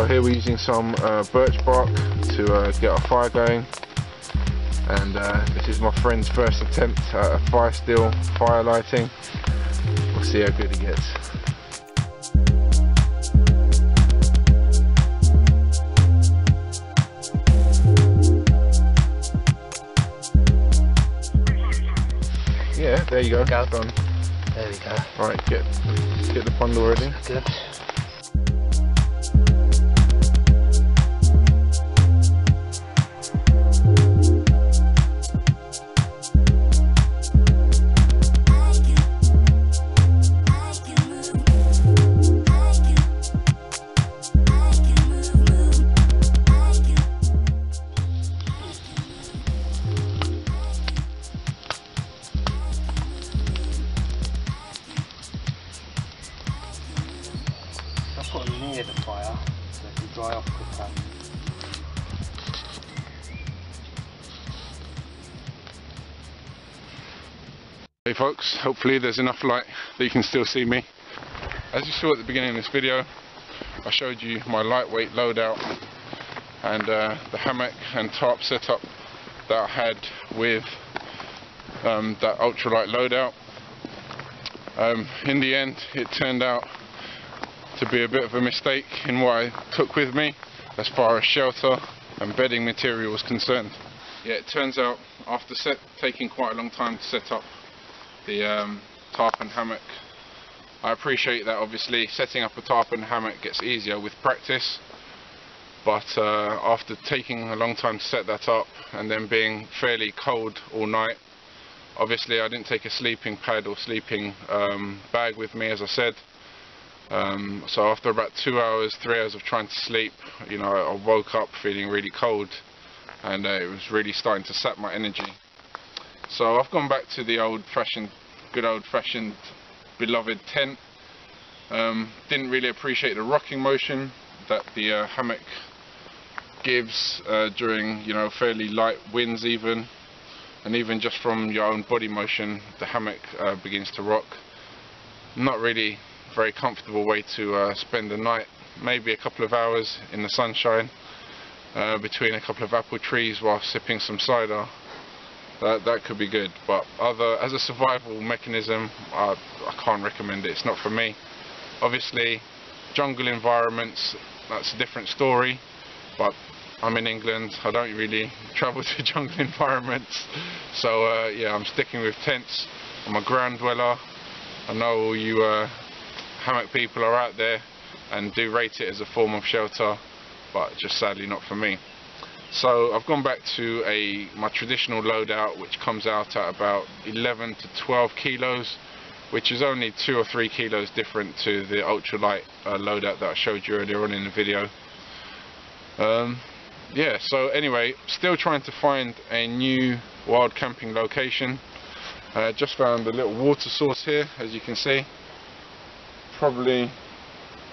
So here we're using some birch bark to get our fire going, and this is my friend's first attempt at a fire lighting. We'll see how good he gets. Yeah, there you go. Done. There we go. Right, get the bundle ready. Good. Put them near the fire so they can dry off quicker. Hey folks, hopefully there's enough light that you can still see me. As you saw at the beginning of this video, I showed you my lightweight loadout and the hammock and tarp setup that I had with that ultralight loadout. In the end, it turned out to be a bit of a mistake in what I took with me as far as shelter and bedding material was concerned. Yeah, it turns out after taking quite a long time to set up the tarp and hammock, I appreciate that obviously setting up a tarp and hammock gets easier with practice, but after taking a long time to set that up and then being fairly cold all night, obviously I didn't take a sleeping pad or sleeping bag with me, as I said. So after about 3 hours of trying to sleep, you know, I woke up feeling really cold, and it was really starting to sap my energy. So I've gone back to the good old-fashioned beloved tent. Didn't really appreciate the rocking motion that the hammock gives during, you know, fairly light winds even, and even just from your own body motion, the hammock begins to rock. Not really very comfortable way to spend the night. Maybe a couple of hours in the sunshine between a couple of apple trees while sipping some cider. That could be good, but as a survival mechanism, I can't recommend it. It's not for me. Obviously, jungle environments, that's a different story, but I'm in England. I don't really travel to jungle environments, so yeah, I'm sticking with tents. I'm a ground dweller. I know all you hammock people are out there and do rate it as a form of shelter, but just sadly not for me. So I've gone back to my traditional loadout, which comes out at about 11 to 12 kilos, which is only 2 or 3 kilos different to the ultralight loadout that I showed you earlier on in the video. Yeah, so anyway, still trying to find a new wild camping location. Just found a little water source here, as you can see. Probably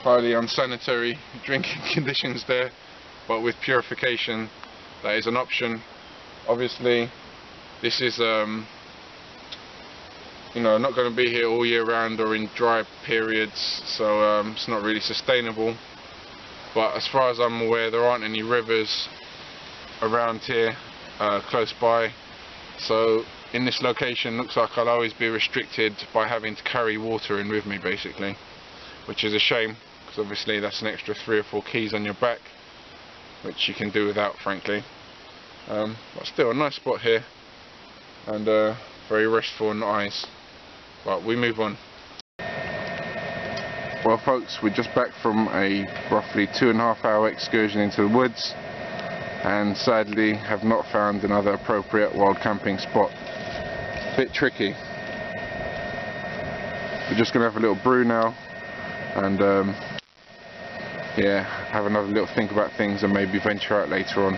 highly unsanitary drinking conditions there, but with purification that is an option. Obviously this is you know, not going to be here all year round or in dry periods, so it's not really sustainable, but as far as I'm aware there aren't any rivers around here close by, so in this location looks like I'll always be restricted by having to carry water in with me basically, which is a shame, because obviously that's an extra 3 or 4 keys on your back, which you can do without, frankly. But still a nice spot here, and very restful on the eyes. But we move on. Well folks, we're just back from a roughly 2.5 hour excursion into the woods, and sadly have not found another appropriate wild camping spot. Bit tricky. We're just going to have a little brew now, and yeah, have another little think about things and maybe venture out later on.